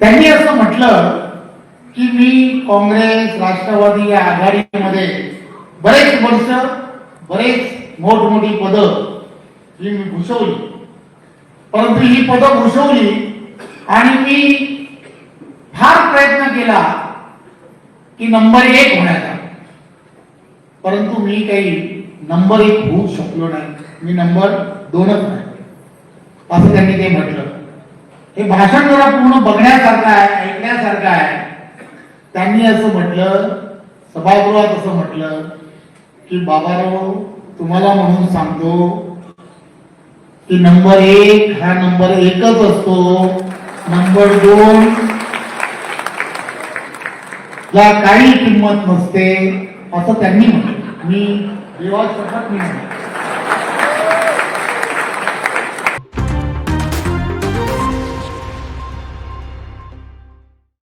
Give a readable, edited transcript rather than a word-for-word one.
त्यांनी असं म्हटलं की मी काँग्रेस राष्ट्रवादी या आघाडीमध्ये बरेच वर्ष बरेच मोठमोठी पदं ही मी भूषवली, परंतु ही पदं भूषवली आणि मी फार प्रयत्न केला की नंबर 1 होण्याचा, परंतु मी काही नंबर 1 होऊ शकलो नाही, मी नंबर 2च नाही, असं त्यांनी ते म्हटलं. हे भाषण जरा पूर्ण बघण्यासारखं आहे, ऐकण्यासारखं आहे. त्यांनी असं म्हटलं, सभागृहात असं म्हटलं की बाबाराव, तुम्हाला म्हणून सांगतो की नंबर 1 हा नंबर 1च असतो, नंबर 2 ला काही किंमत नसते, असं त्यांनी म्हटलं. मी देवात शपथ नाही.